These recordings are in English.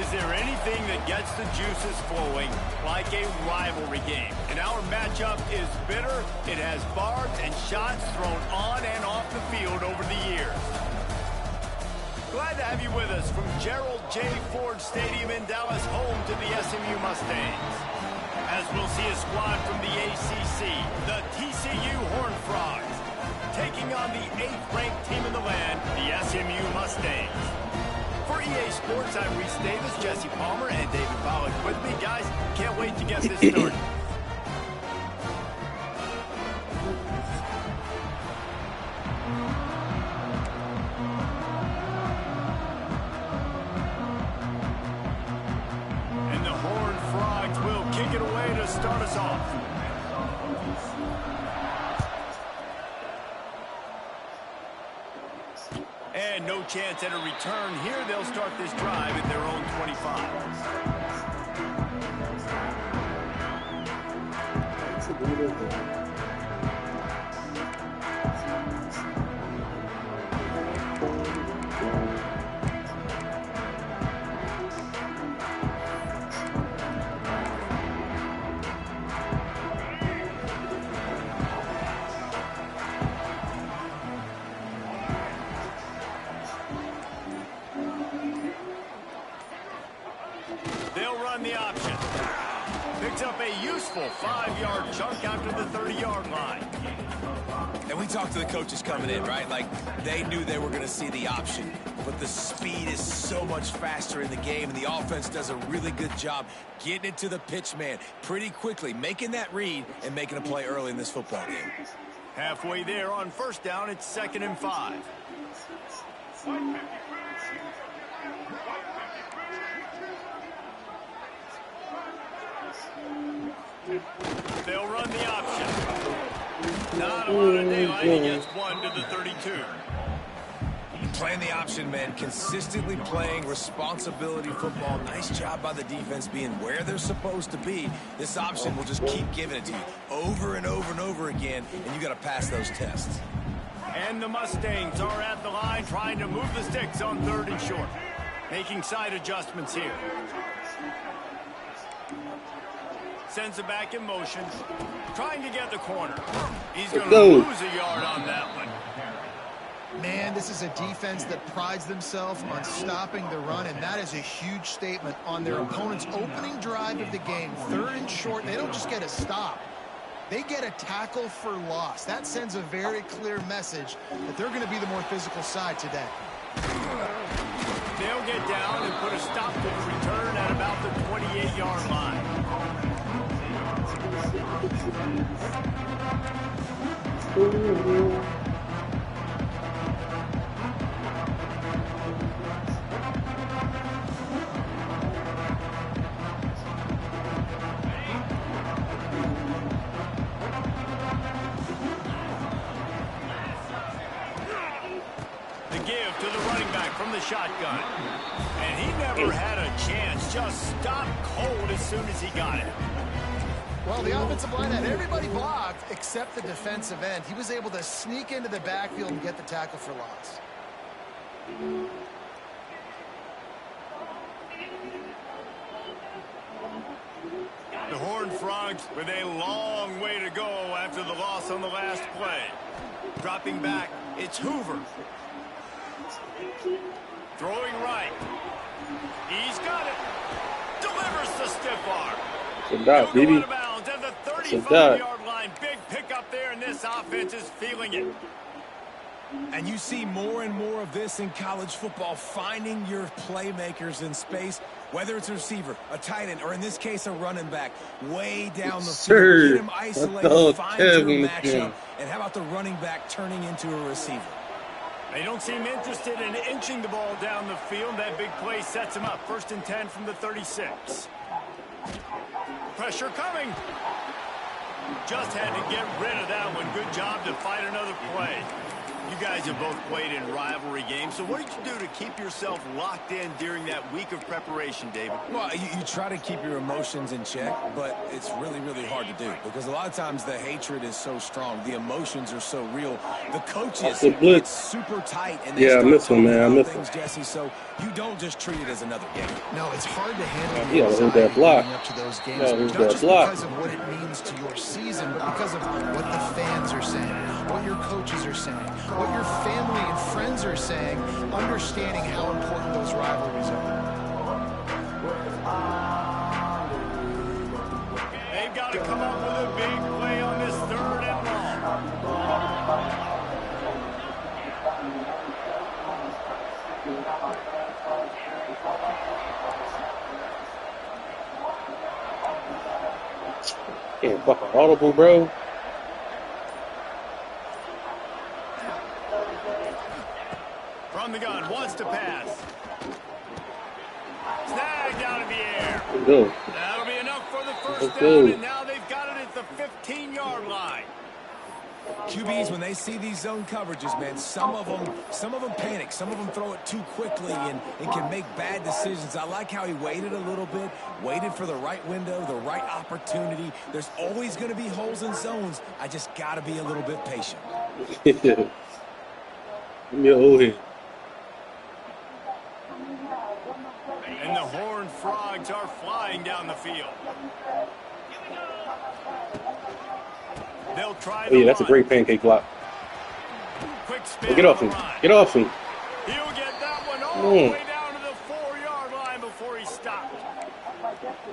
Is there anything that gets the juices flowing like a rivalry game? And our matchup is bitter. It has barbs and shots thrown on and off the field over the years. Glad to have you with us from Gerald J. Ford Stadium in Dallas, home to the SMU Mustangs. As we'll see a squad from the ACC, the TCU Horned Frogs, taking on the 8th-ranked team in the land, the SMU Mustangs. For EA Sports, I'm Reese Davis, Jesse Palmer, and David Pollack with me. Guys, can't wait to get this started. And the Horned Frogs will kick it away to start us off. And no chance at a return here. They'll start this drive at their own 25. They'll run the option. Picks up a useful 5-yard chunk after the 30-yard line. And we talked to the coaches coming in, right? Like, they knew they were going to see the option. But the speed is so much faster in the game, and the offense does a really good job getting it to the pitch man pretty quickly, making that read and making a play early in this football game. Halfway there on first down, it's 2nd and 5. They'll run the option. Not a lot of daylight. He gets one to the 32. Playing the option, man. Consistently playing responsibility football. Nice job by the defense being where they're supposed to be. This option will just keep giving it to you over and over and over again, and you got to pass those tests. And the Mustangs are at the line trying to move the sticks on 3rd and short. Making side adjustments here. Sends it back in motion. Trying to get the corner. He's going to lose a yard on that one. Man, this is a defense that prides themselves on stopping the run, and that is a huge statement on their opponent's opening drive of the game. 3rd and short, they don't just get a stop. They get a tackle for loss. That sends a very clear message that they're going to be the more physical side today. They'll get down and put a stop to the return at about the 28-yard line. The give to the running back from the shotgun. And he never had a chance. Just stopped cold as soon as he got it. Well, the offensive line had everybody blocked except the defensive end. He was able to sneak into the backfield and get the tackle for loss. The Horned Frogs with a long way to go after the loss on the last play. Dropping back, it's Hoover. Throwing right. He's got it. Delivers the stiff arm. That, baby. Out of bounds at the 35-yard line. Big pickup there, and this offense is feeling it. And you see more and more of this in college football, finding your playmakers in space, whether it's a receiver, a tight end, or in this case, a running back, way down the field. Get him isolated, find your matchup, and how about the running back turning into a receiver? They don't seem interested in inching the ball down the field. That big play sets him up. 1st and 10 from the 36. Pressure coming. Just had to get rid of that one. Good job to fight another play. You guys have both played in rivalry games, so what did you do to keep yourself locked in during that week of preparation, David? Well, you try to keep your emotions in check, but it's really, really hard to do because a lot of times the hatred is so strong, the emotions are so real. The coaches get super tight and they start talking about things, Jesse, so you don't just treat it as another game. No, it's hard to handle the anxiety leading up to those games, not just because of what it means to your season, but because of what the fans are saying, what your coaches are saying, what your family and friends are saying, understanding how important those rivalries are. They've got to come up with a big play on this 3rd and long. Can't fucking audible, bro. From the gun, wants to pass. Snagged out of the air. Let's go. That'll be enough for the first down, and now they've got it at the 15-yard line. QBs, when they see these zone coverages, man, some of them panic. Some of them throw it too quickly and can make bad decisions. I like how he waited a little bit, waited for the right window, the right opportunity. There's always going to be holes in zones. I just got to be a little bit patient. Give me a hold here. And the Horned Frogs are flying down the field. They'll try Oh, yeah, that's a great pancake block. Quick spin. Oh, get off him. Get off him. He'll get that one all the way down to the 4-yard line before he stopped.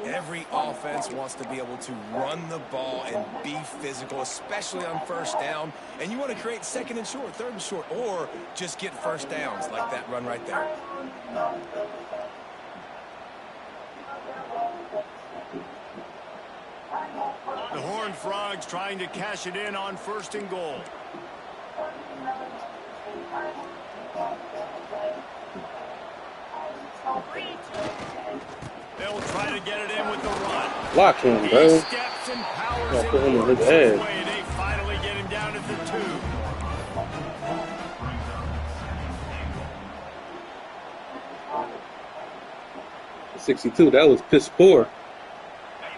Every offense wants to be able to run the ball and be physical, especially on first down. And you want to create 2nd and short, 3rd and short, or just get first downs like that run right there. The Horned Frogs trying to cash it in on 1st and goal. They'll try to get it in with the run. Block him, bro. He steps and powers Put him in his this head. way. They finally get him down at the 2. 62, that was piss poor.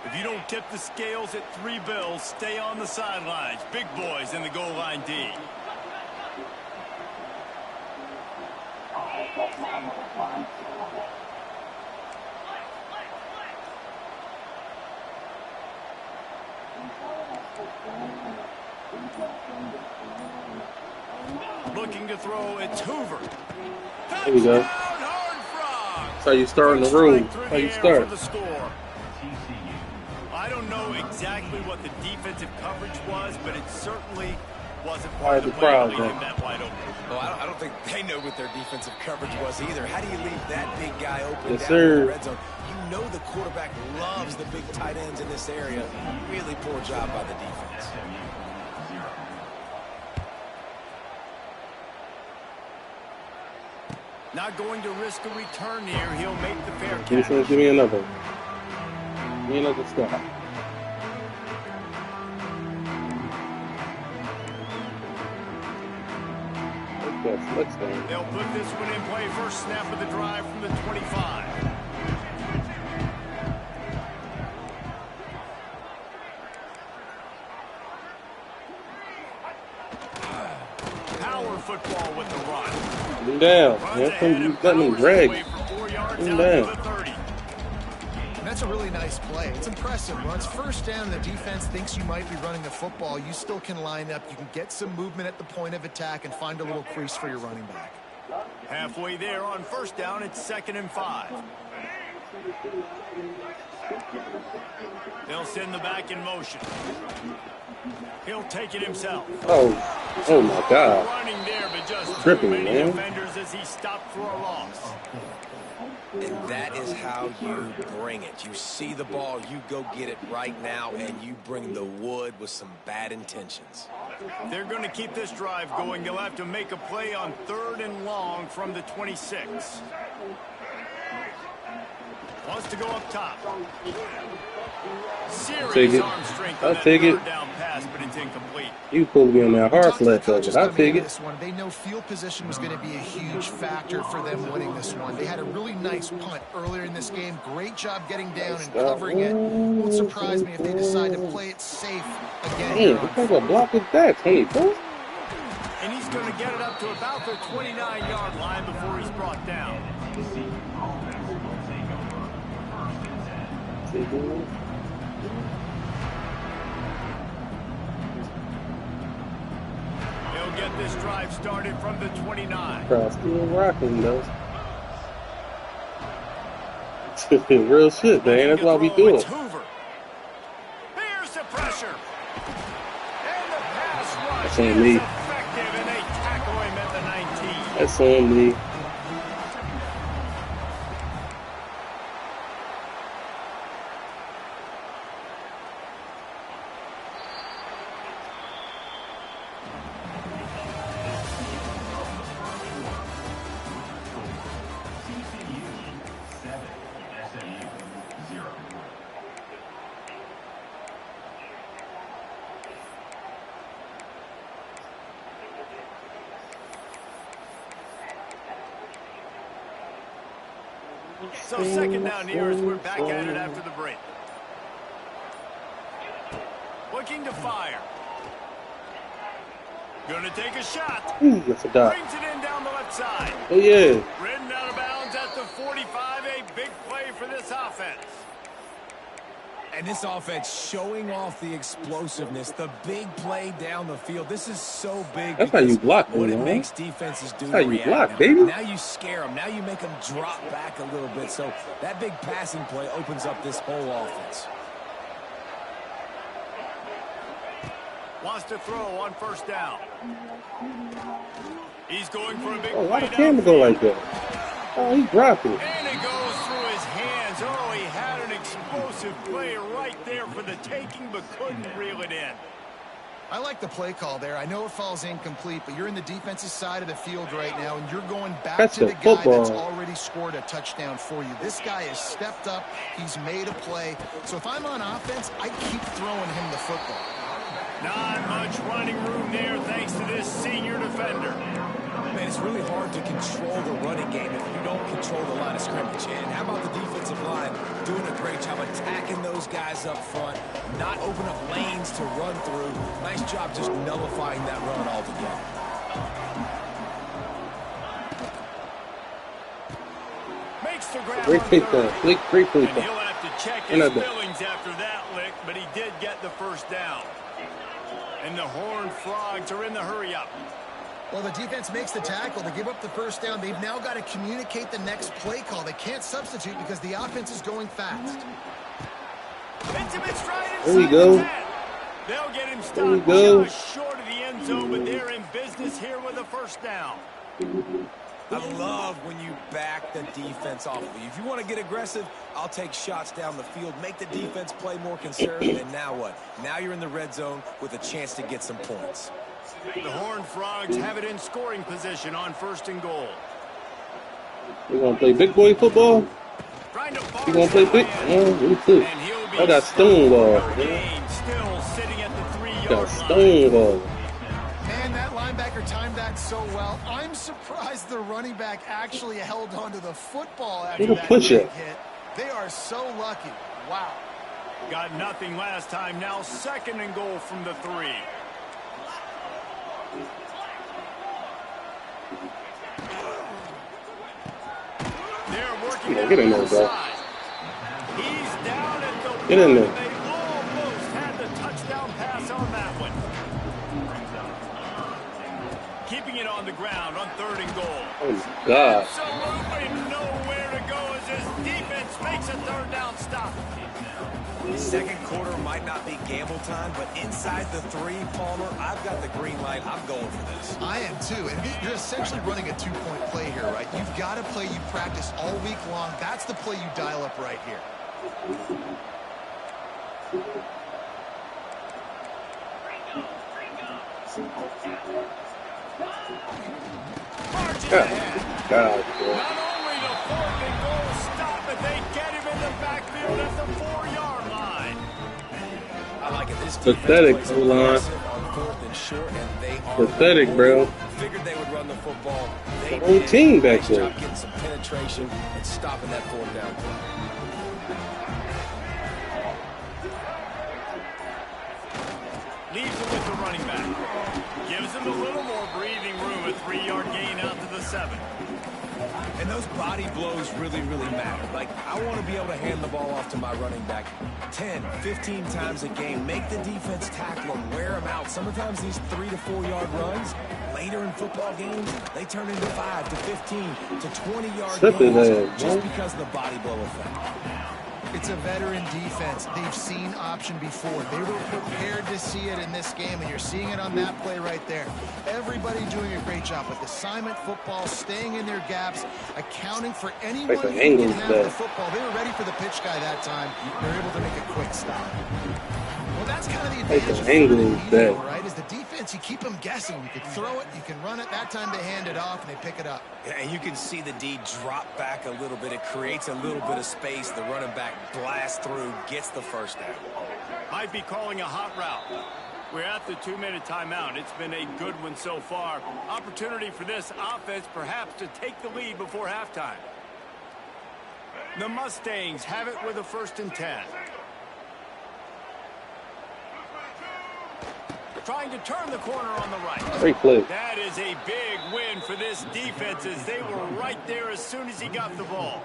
If you don't tip the scales at 3 bills, stay on the sidelines. Big boys in the goal line D. Looking to throw, it's Hoover. There we go. That's how you start in the room. That's how you start. I don't know exactly what the defensive coverage was, but it certainly wasn't Why is the crowd there? that wide open. Well, I don't think they know what their defensive coverage was either. How do you leave that big guy open Yes, down sir. in the red zone? You know the quarterback loves the big tight ends in this area. Really poor job by the defense. Not going to risk a return here. He'll make the fair Give catch. me another. Give me another stop. Let's go. They'll put this one in play. First snap of the drive from the 25. Power football with the run. Him down. Let me drag. Him down. That's a really nice play. It's impressive. Runs first down, the defense thinks you might be running the football. You still can line up. You can get some movement at the point of attack and find a little crease for your running back. Halfway there on first down, it's 2nd and 5. They'll send the back in motion. He'll take it himself. Oh my God. Running there, but just Tripping, too many man. defenders as he stopped for a loss. And that is how you bring it. You see the ball, you go get it right now, and you bring the wood with some bad intentions. They're going to keep this drive going. They'll have to make a play on 3rd and long from the 26. Wants to go up top. Take it. Arm strength I'll on that take it. 3rd down pass, but it's incomplete. You supposed to be on that hard sled, though. I figured. This one, they know field position was going to be a huge factor for them winning this one. They had a really nice punt earlier in this game. Great job getting down and covering it. Won't surprise me if they decide to play it safe again. Damn, what kind of block is that? 24? And he's going to get it up to about the 29-yard line before he's brought down. He'll get this drive started from the 29. Still rocking, though. Real shit, man. That's why we do it. Here's the pressure. And the pass rush That's on me. effective, and they tackle him at the 19. That's on me. So second down here as we're back at it after the break. Looking to fire. Gonna take a shot. Ooh, that's a dot. Brings it in down the left side. Oh, yeah. Ridden out of bounds at the 45. A big play for this offense. And this offense showing off the explosiveness, the big play down the field. This is so big. That's how you block, what it man. makes defenses do. That's how you react. block, baby. Now you scare them. Now you make them drop back a little bit. So that big passing play opens up this whole offense. Wants to throw on first down. He's going for a big Oh, play. why the camera go like that? Oh, he dropped it. And it goes through his hands. Oh, he had an explosive play right there for the taking, but couldn't reel it in. I like the play call there. I know it falls incomplete, but you're in the defensive side of the field right now, and you're going back to the guy that's already scored a touchdown for you. This guy has stepped up. He's made a play. So if I'm on offense, I keep throwing him the football. Not much running room there thanks to this senior defender. Man, it's really hard to control the running game if you don't control the line of scrimmage. And how about the defensive line doing a great job attacking those guys up front, not open up lanes to run through. Nice job just nullifying that run altogether. Makes the grab. Great play, great play. And he'll have to check his feelings after that lick, but he did get the first down. And the Horned Frogs are in the hurry-up. Well, the defense makes the tackle. They give up the first down. They've now got to communicate the next play call. They can't substitute because the offense is going fast. Intimate stride inside there you go. The 10. They'll get him stopped just short of the end zone, but they're in business here with a first down. I love when you back the defense off of you. If you want to get aggressive, I'll take shots down the field, make the defense play more conservative, and now what? Now you're in the red zone with a chance to get some points. The Horned Frogs have it in scoring position on first and goal. We're going to play big boy football? You going to play big? Oh, me too. I got stonewall. Still sitting at the 3-yard got stonewall. Man, that linebacker timed that so well. I'm surprised the running back actually held onto the football after that big hit. They are so lucky. Wow. Got nothing last time. Now second and goal from the 3. They're working get in there, bro. He's down at the get in there. They almost had the touchdown pass on that one. Keeping it on the ground on third and goal. Oh, my God. Absolutely nowhere to go as his defense makes a third down stop. The second quarter might not be gamble time, but inside the 3, Palmer, I've got the green light. I'm going for this. I am too. And you're essentially running a 2-point play here, right? You've got a play you practice all week long. That's the play you dial up right here. God. Not only the fourth and goal stop, but they get him in the backfield at the 4-yard line. I like it. This pathetic line. On 4th and short, and they are pathetic, bro. Figured they would run the football. They The whole team back there. Nice job getting some penetration and stopping that 4th down play. Leaves him with the running back. Gives him a little more breathing room, a 3-yard gain out to the 7. And those body blows really, really matter. Like, I want to be able to hand the ball off to my running back 10, 15 times a game. Make the defense tackle them, wear them out. Sometimes these 3 to 4 yard runs, later in football games, they turn into 5 to 15 to 20-yard gains just because of the body blow effect. It's a veteran defense. They've seen option before. They were prepared to see it in this game, and you're seeing it on that play right there. Everybody doing a great job with assignment football, staying in their gaps, accounting for anyone who can have the football. They were ready for the pitch guy that time. They're able to make a quick stop. Well, that's kind of the advantage of the right? Is the defense, you keep them guessing. You can throw it, you can run it. That time they hand it off, and they pick it up. Yeah, and you can see the D drop back a little bit. It creates a little bit of space. The running back blasts through, gets the first down. Might be calling a hot route. We're at the 2-minute timeout. It's been a good one so far. Opportunity for this offense perhaps to take the lead before halftime. The Mustangs have it with a 1st and 10. Trying to turn the corner on the right. Great play. That is a big win for this defense as they were right there as soon as he got the ball.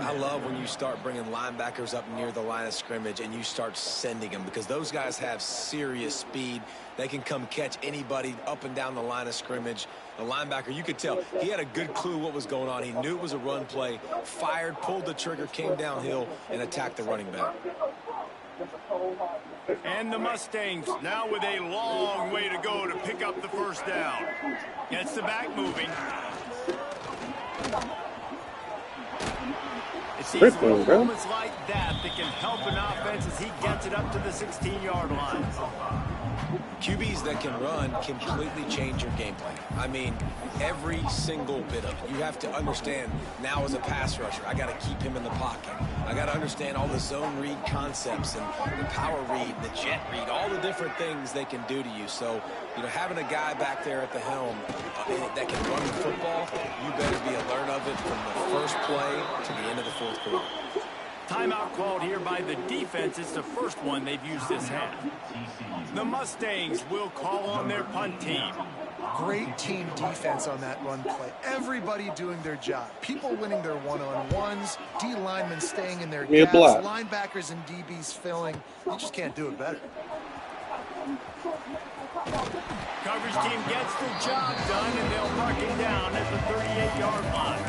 I love when you start bringing linebackers up near the line of scrimmage and you start sending them, because those guys have serious speed. They can come catch anybody up and down the line of scrimmage. The linebacker, you could tell, he had a good clue what was going on. He knew it was a run play, fired, pulled the trigger, came downhill, and attacked the running back. And the Mustangs now with a long way to go to pick up the 1st down. Gets the back moving. It's these little moments like that that can help an offense as he gets it up to the 16-yard line. QBs that can run completely change your game plan. I mean, every single bit of it. You have to understand now as a pass rusher, I got to keep him in the pocket. I got to understand all the zone read concepts and the power read, the jet read, all the different things they can do to you. So, you know, having a guy back there at the helm that can run the football, you better be alert of it from the first play to the end of the 4th quarter. Timeout called here by the defense. It's the first one they've used this half. The Mustangs will call on their punt team. Great team defense on that run play. Everybody doing their job. People winning their one-on-ones. D linemen staying in their gaps. Linebackers and DBs filling. You just can't do it better. Coverage team gets the job done, and they'll mark it down at the 38-yard line.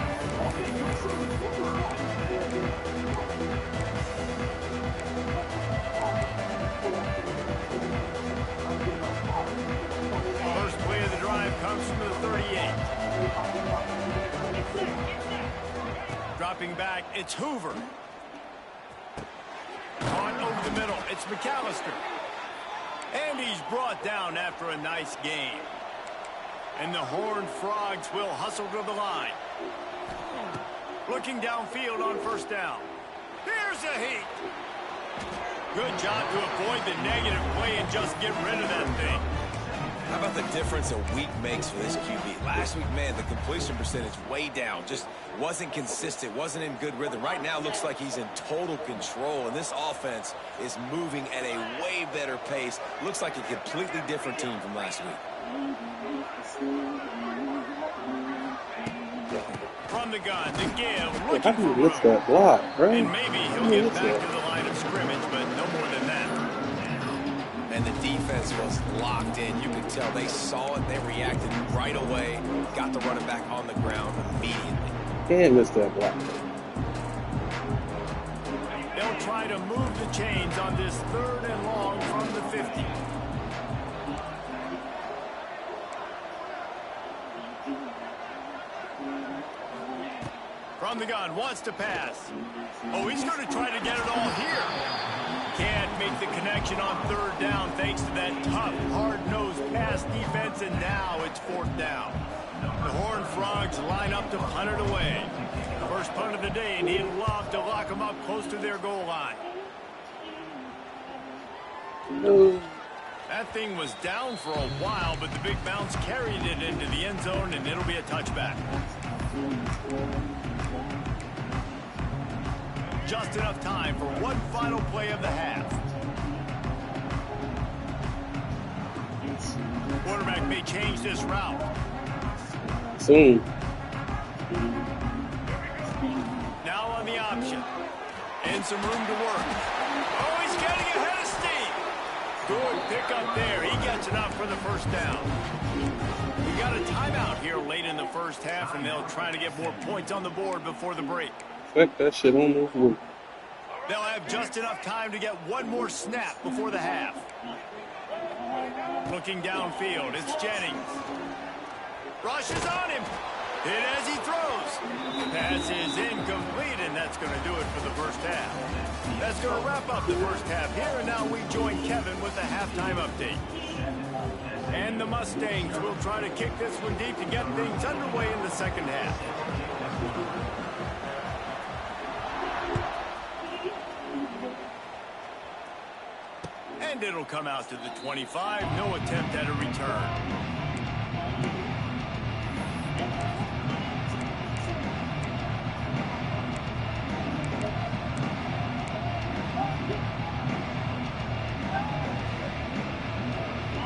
First play of the drive comes from the 38. Dropping back, it's Hoover. On over the middle, it's McAllister. And he's brought down after a nice game. And the Horned Frogs will hustle to the line. Looking downfield on 1st down. Here's a heat. Good job to avoid the negative play and just get rid of that thing. How about the difference a week makes for this QB? Last week, man, the completion percentage way down. Just wasn't consistent, wasn't in good rhythm. Right now, looks like he's in total control, and this offense is moving at a way better pace. Looks like a completely different team from last week. From the gun, the give, looking how do you miss that block, bro? And maybe he'll get back to the line of scrimmage, but no more than that. And the defense was locked in. You could tell they saw it. They reacted right away. Got the running back on the ground immediately. Can't miss that block. They'll try to move the chains on this 3rd and long from the 50. From the gun, wants to pass. Oh, he's going to try to get it all here. Can't make the connection on 3rd down thanks to that tough, hard-nosed pass defense, and now it's 4th down. The Horned Frogs line up to punt it away. First punt of the day, and he'd love to lock them up close to their goal line. No. That thing was down for a while, but the big bounce carried it into the end zone, and it'll be a touchback. Just enough time for one final play of the half. Quarterback may change this route. Soon. Now on the option. And some room to work. Oh, he's getting ahead of steam. Good pickup there. He gets enough for the first down. We got a timeout here late in the first half, and they'll try to get more points on the board before the break. Expect that shit almost worked. They'll have just enough time to get one more snap before the half. Looking downfield, it's Jennings. Rushes on him. Hit as he throws. Pass is incomplete, and that's going to do it for the first half. That's going to wrap up the first half here, and now we join Kevin with the halftime update. And the Mustangs will try to kick this one deep to get things underway in the second half. And it'll come out to the 25. No attempt at a return.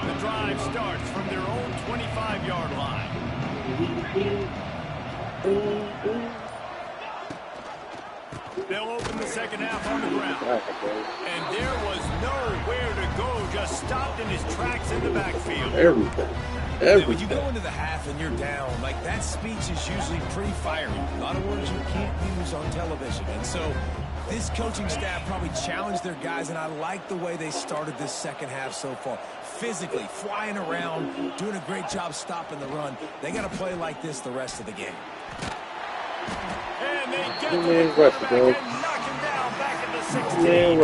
The drive starts from their own 25-yard line. They'll open the second half on the ground. And there was nowhere to go, just stopped in his tracks in the backfield. Everything. When you go into the half and you're down, like that speech is usually pretty fiery. A lot of words you can't use on television. And so this coaching staff probably challenged their guys, and I like the way they started this second half so far. Physically, flying around, doing a great job stopping the run. They got to play like this the rest of the game. And they get to the quarterback and knock him down back at the 16.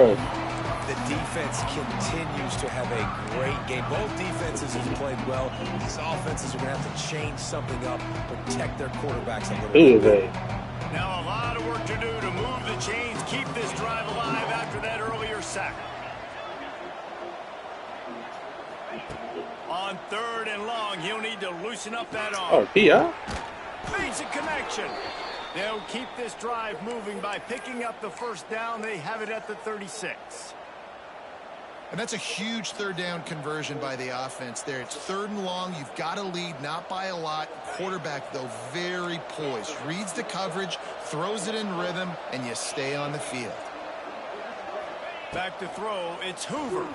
The defense continues to have a great game. Both defenses have played well. These offenses are going to have to change something up, protect their quarterbacks a little bit. Now a lot of work to do to move the chains, keep this drive alive after that earlier sack. On 3rd and long, he'll need to loosen up that arm. Oh, yeah. Makes a connection. They'll keep this drive moving by picking up the first down. They have it at the 36. And that's a huge third down conversion by the offense there. It's 3rd and long. You've got a lead, not by a lot. Quarterback, though, very poised. Reads the coverage, throws it in rhythm, and you stay on the field. Back to throw, it's Hoover.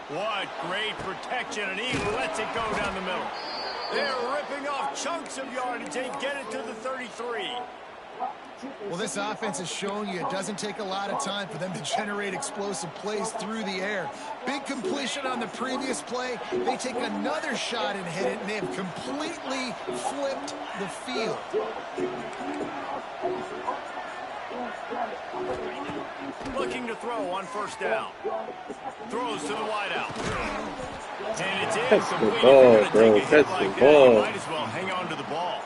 What great protection, and he lets it go down the middle. They're ripping off chunks of yardage. They get it to the 33. Well, this offense is showing you it doesn't take a lot of time for them to generate explosive plays through the air. Big completion on the previous play. They take another shot and hit it, and they have completely flipped the field. Looking to throw on 1st down. Throws to the wideout. And it's incomplete. Catch the ball, bro. Catch the ball. Might as well hang on to the ball.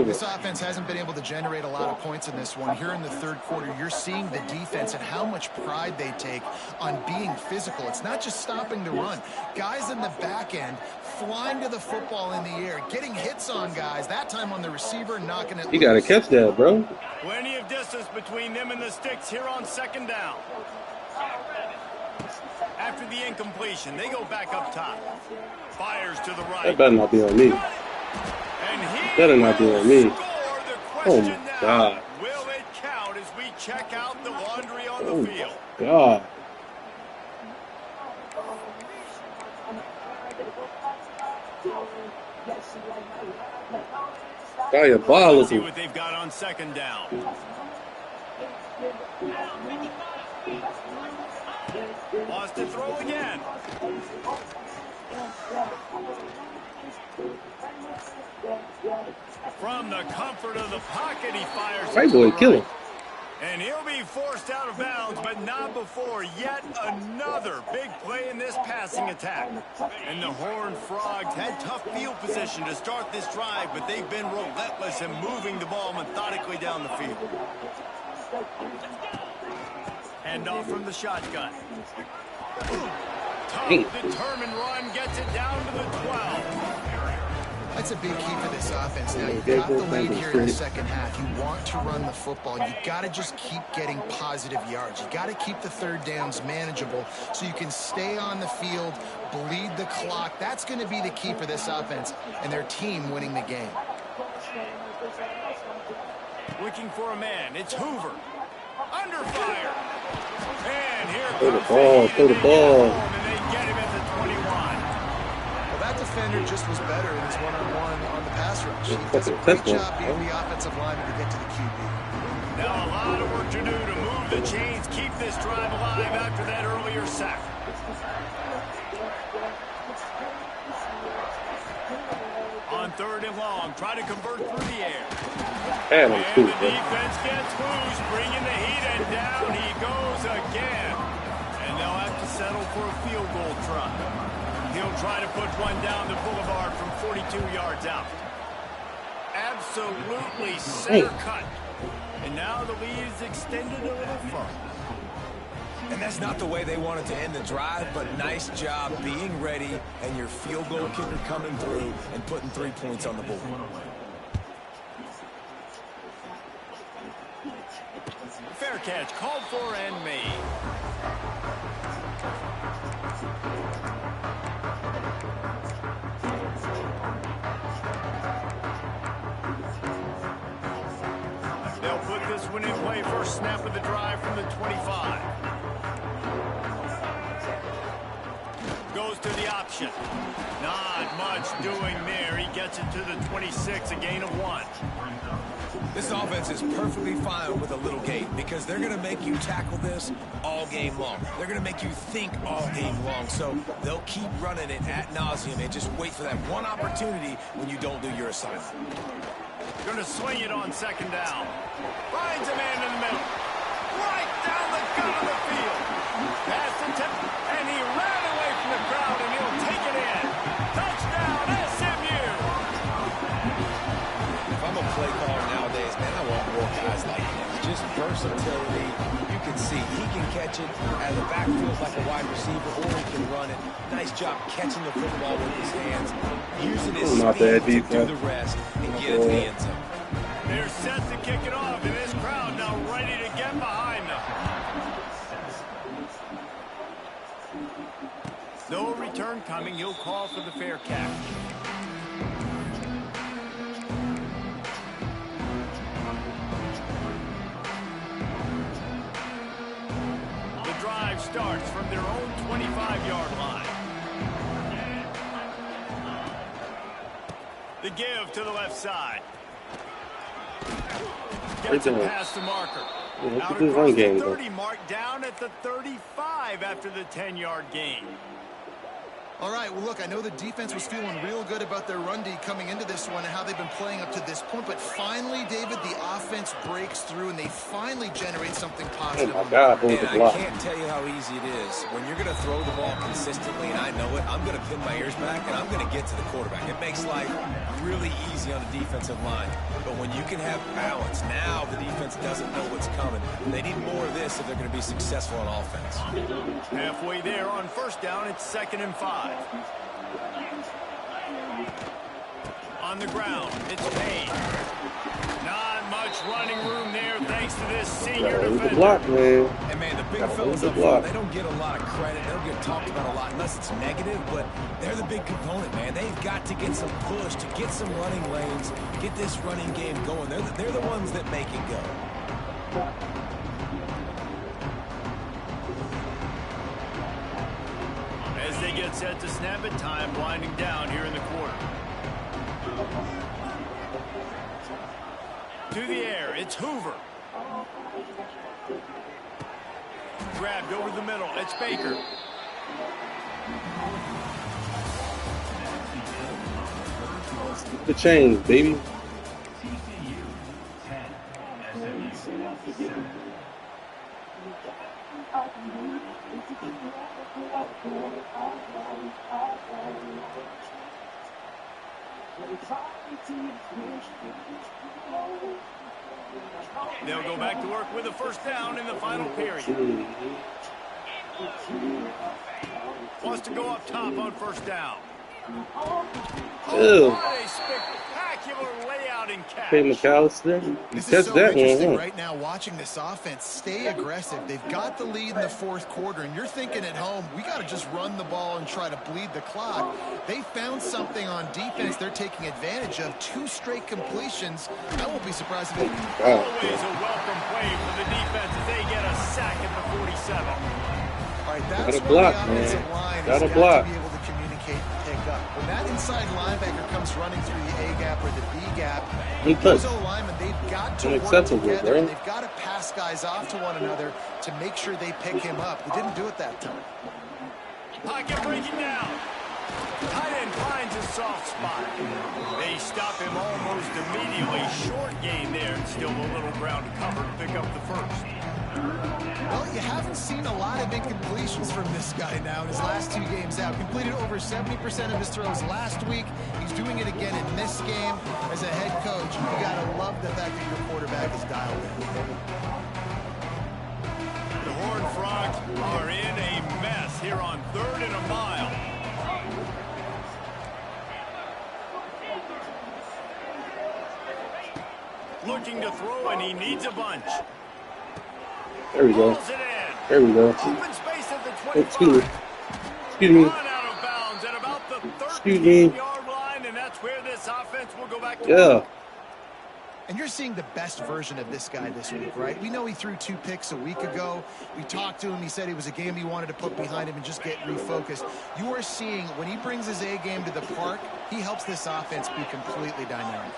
This offense hasn't been able to generate a lot of points in this one. Here in the 3rd quarter, you're seeing the defense and how much pride they take on being physical. It's not just stopping the run. Guys in the back end flying to the football in the air, getting hits on guys, that time on the receiver, knocking it loose. You got to catch that, bro. Plenty of distance between them and the sticks here on 2nd down. After the incompletion, they go back up top. Fires to the right. That better not be on me. And better not be on me. Oh, my God. Will it count as we check out the laundry on the field? God. Diabolical. See what they've got on 2nd down. Lost to throw again. From the comfort of the pocket, he fires. Right, boy, kill him. And he'll be forced out of bounds, but not before yet another big play in this passing attack. And the Horned Frogs had tough field position to start this drive, but they've been relentless in moving the ball methodically down the field. Hand off from the shotgun. Tough, determined run gets it down to the 12. That's a big key for this offense. Now, you've got the lead here in the second half. You want to run the football. You got to just keep getting positive yards. You got to keep the third downs manageable so you can stay on the field, bleed the clock. That's going to be the key for this offense and their team winning the game. Looking for a man. It's Hoover. Under fire. And here throw the ball. And they get him at the 21. That defender just was better in his one-on-one on the pass rush. He does a great job being the offensive lineman to get to the QB. Now a lot of work to do to move the chains, keep this drive alive after that earlier sack. On 3rd and long, try to convert through the air. And the defense gets loose, bringing the heat, and down he goes again. And they'll have to settle for a field goal try. He'll try to put one down the boulevard from 42 yards out. Absolutely center cut. And now the lead is extended a little further. And that's not the way they wanted to end the drive, but nice job being ready and your field goal kicker coming through and putting 3 points on the board. Fair catch called for and made. They'll put this one in play. First snap of the drive from the 25. Goes to the option. Not much doing there. He gets it to the 26, a gain of 1. This offense is perfectly fine with a little gain because they're going to make you tackle this all game long. They're going to make you think all game long. So they'll keep running it ad nauseum and just wait for that one opportunity when you don't do your assignment. Going to swing it on 2nd down. Finds a man in the middle. Right down the gut of the field. Pass attempt, and he ran away from the crowd, and he'll take it in. Touchdown, SMU. If I'm a play caller nowadays, man, I want more guys like him. Just versatility. You can see he can catch it out of the backfield like a wide receiver, or he can run it. Nice job catching the football with his hands, using his speed to do the rest and get it to the end zone. They're set to kick it off, and this crowd now ready to get behind them. No return coming. He'll call for the fair catch. The drive starts from their own 25-yard line. The give to the left side. Gets it past the marker. Out across the 30 mark, down at the 35 after the 10-yard gain. All right, well, look, I know the defense was feeling real good about their run D coming into this one and how they've been playing up to this point, but finally, David, the offense breaks through and they finally generate something positive. Oh, my God. And I can't tell you how easy it is. When you're going to throw the ball consistently, and I know it, I'm going to pin my ears back, and I'm going to get to the quarterback. It makes life really easy on the defensive line. But when you can have balance, now the defense doesn't know what's coming. They need more of this if they're going to be successful on offense. Halfway there on 1st down, it's 2nd and 5. On the ground, it's Payne. Not much running room there thanks to this senior defender. Block, man. And man, the big fellas up front, they don't get a lot of credit. They don't get talked about a lot unless it's negative, but they're the big component, man. They've got to get some push, to get some running lanes, get this running game going. They're the ones that make it go. As they get set to snap it, time winding down here in the quarter. To the air, it's Hoover. Grabbed over the middle, it's Baker. The chains, baby. They'll go back to work with a first down in the final period. Wants to go up top on first down. Ew. What a spectacular layout and catch. Hey, McAllister. This Catch is so that interesting one, right now watching this offense stay aggressive. They've got the lead in the fourth quarter, and you're thinking at home, we got to just run the ball and try to bleed the clock. They found something on defense they're taking advantage of. 2 straight completions. I won't be surprised if it... Always a welcome play for the defense as they get a sack at the 47. All right, that's Gotta block, the offensive man. line Gotta has block. got to be able to communicate and pick up. When that inside linebacker comes running through the A gap or the B gap, those O-linemen, they've got to work together, and they've got to pass guys off to one another to make sure they pick him up. They didn't do it that time. Pocket breaking down. Tight end finds a soft spot. They stop him almost immediately. Short gain there, and still a little ground to cover to pick up the first. Well, you haven't seen a lot of incompletions from this guy now in his last 2 games out. Completed over 70% of his throws last week. He's doing it again in this game. As a head coach, you got to love the fact that your quarterback is dialed in. The Horned Frogs are in a mess here on 3rd and a mile. Looking to throw, and he needs a bunch. There we go. There we go. Open space at the 25. Excuse me. Run out of bounds at about the 13-yard line, and that's where this offense will go back to work. And you're seeing the best version of this guy this week, right? We know he threw 2 picks a week ago. We talked to him. He said it was a game he wanted to put behind him and just get refocused. You are seeing when he brings his A game to the park, he helps this offense be completely dynamic.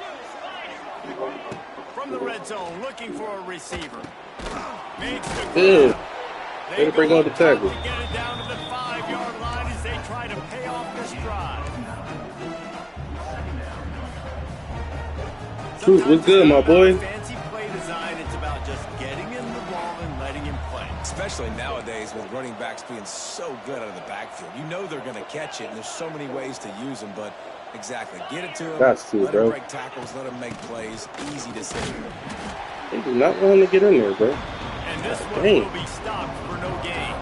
From the red zone, looking for a receiver. Makes the Good. Way to bring on the tackle. Get it down to the 5-yard line as they try to pay off this drive. Truth, what's good, my boy? Fancy play design, it's about just getting him the ball and letting him play. Especially nowadays with running backs being so good out of the backfield. You know they're going to catch it, and there's so many ways to use them, but exactly. Get it to him, let him break tackles, let him make plays. Easy decision. He did not want to get in there, bro. And this one will be stopped for no gain.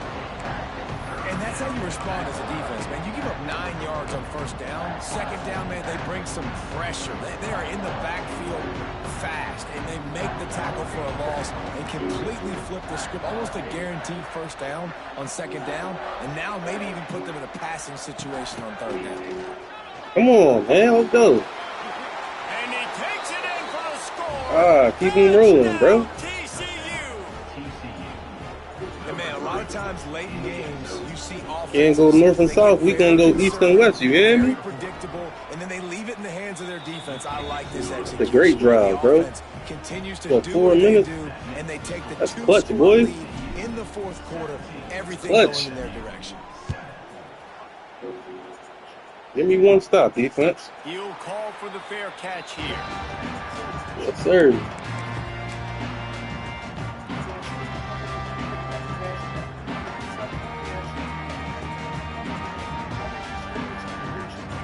And that's how you respond as a defense, man. You give up 9 yards on first down. Second down, man, they bring some pressure. They are in the backfield fast, and they make the tackle for a loss and completely flip the script. Almost a guaranteed first down on second down, and now maybe even put them in a passing situation on third down. Come on, man. Let's go. And he takes it in for the score. Keep him rolling, bro. Man, a lot of times late in games, you see offenses. Can't go north and south. We gonna go east and west. You hear me? Predictable, and then they leave it in the hands of their defense. I like this execution. It's a great drive, bro. Continues to For do 4 what minutes. they do, and they take the That's clutch, boys. lead in the fourth quarter. Everything Clutch. going in their direction. Give me one stop, defense. He'll call for the fair catch here. Yes, sir.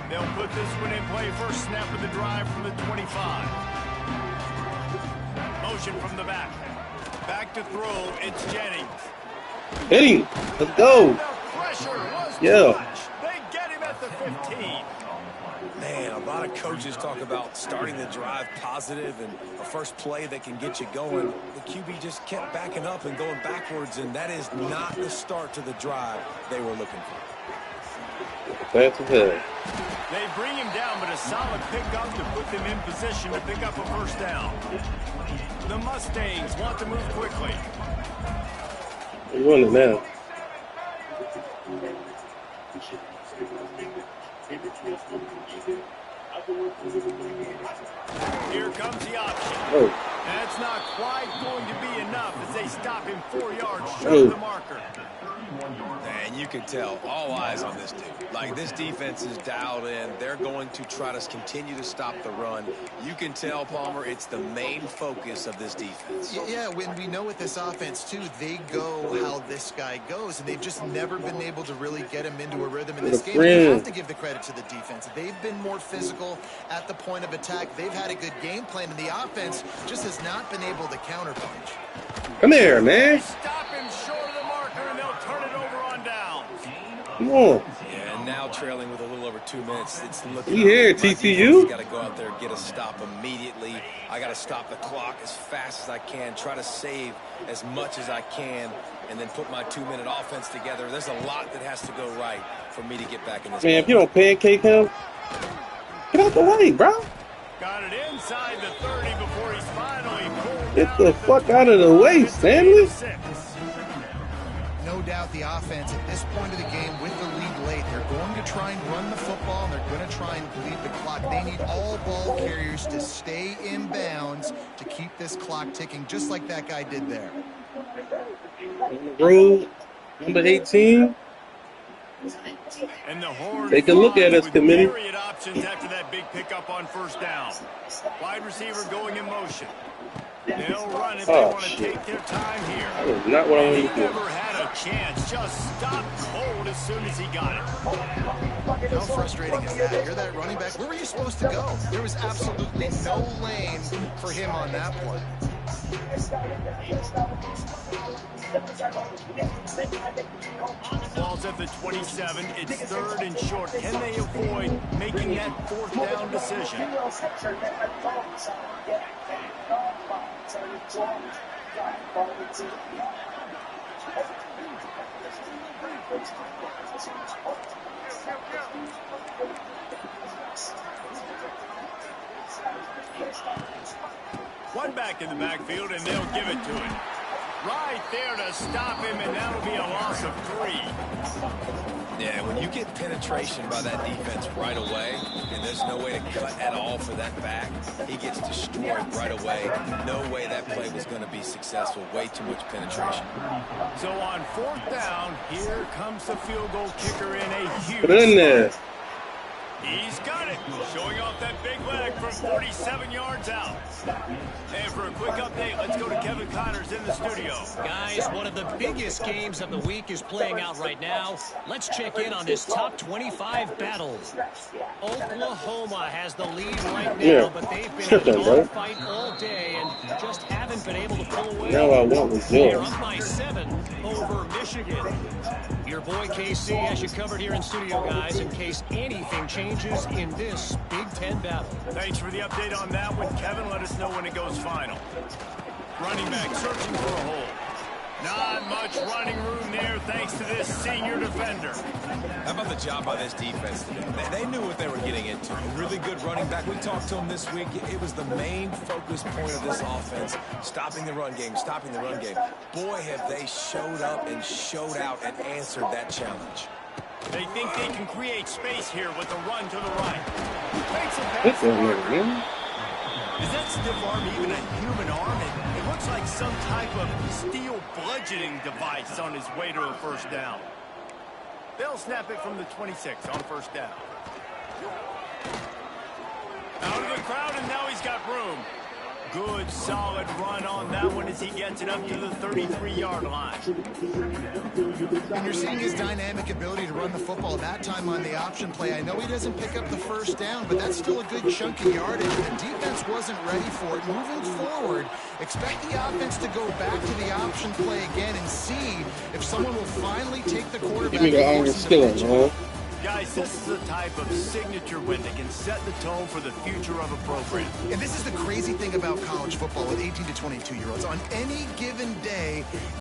They'll put this one in play. First snap of the drive from the 25. Motion from the back. Back to throw. It's Jennings. Hit him. Let's go. The pressure was Yeah. too much. They get him at the 15. Man, a lot of coaches talk about starting the drive positive and a first play that can get you going. The QB just kept backing up and going backwards, and that is not the start to the drive they were looking for. Pass ahead. They bring him down, but a solid pickup to put them in position to pick up a first down. The Mustangs want to move quickly. We're running now. Here comes the option. Oh. That's not quite going to be enough as they stop him 4 yards short of the marker. And you can tell all eyes on this dude. Like, this defense is dialed in. They're going to try to continue to stop the run. You can tell, Palmer, it's the main focus of this defense. Yeah, when we know with this offense, too, they go how this guy goes, and they've just never been able to really get him into a rhythm in this game. You have to give the credit to the defense. They've been more physical at the point of attack. They've had a good game plan, and the offense just has has not been able to counterpunch. Come here, man. Stop him short of the marker, and they'll turn it over on downs. Come on. Yeah, and now trailing with a little over 2 minutes. It's looking. We here, TCU. Got to go out there and get a stop immediately. I got to stop the clock as fast as I can. Try to save as much as I can, and then put my 2-minute offense together. There's a lot that has to go right for me to get back in this. Man, if you don't pancake him, get out the way, bro. Got it inside the 30 before he's finally pulled. Get the fuck out of the way, Stanley. No doubt the offense at this point of the game with the lead late, they're going to try and run the football, and they're going to try and bleed the clock. They need all ball carriers to stay in bounds to keep this clock ticking, just like that guy did there. Road number 18. And the horn Take a look at us, committee. myriad options after that big pickup on first down. Wide receiver going in motion. They'll run if they want to take their time here. That is not what I He wanted to do. never had a chance. Just stopped cold as soon as he got it. How frustrating is that? You're that running back. Where were you supposed to go? There was absolutely no lane for him on that play. Ball's at the 27. It's 3rd and short. Can they avoid making that 4th down decision? One back in the backfield, and they'll give it to him. Right there to stop him, and that'll be a loss of 3. Yeah, when you get penetration by that defense right away, and there's no way to cut at all for that back, he gets destroyed right away. No way that play was going to be successful. Way too much penetration. So on 4th down, here comes the field goal kicker in a huge Put it in there. He's got it, showing off that big leg from 47 yards out. And for a quick update, let's go to Kevin Connors in the studio. Guys, one of the biggest games of the week is playing out right now. Let's check in on this top 25 battle. Oklahoma has the lead right now, but they've been in a dogfight all day and just haven't been able to pull away. Now I want was They're yours. up by 7 over Michigan. Your boy KC has you covered here in studio, guys, in case anything changes in this Big Ten battle. Thanks for the update on that one, Kevin. Let us know when it goes final. Running back searching for a hole. Not much running room there thanks to this senior defender. How about the job by this defense today? They knew what they were getting into. A really good running back. We talked to him this week. It was the main focus point of this offense. Stopping the run game, stopping the run game. Boy, have they showed up and showed out and answered that challenge. They think they can create space here with a run to the right. This one here, man. Is that stiff arm even a human arm? It looks like some type of steel bludgeoning device on his way to a first down. They'll snap it from the 26 on first down. Out of the crowd, and now he's got room. Good, solid run on that one as he gets it up to the 33-yard line. And you're seeing his dynamic ability to run the football, that time on the option play. I know he doesn't pick up the first down, but that's still a good chunk of yardage. The defense wasn't ready for it. Moving forward, expect the offense to go back to the option play again and see if someone will finally take the quarterback. Give me the iron skillet, man. Guys, this is the type of signature win that can set the tone for the future of a program. And this is the crazy thing about college football with 18 to 22-year-olds. On any given day,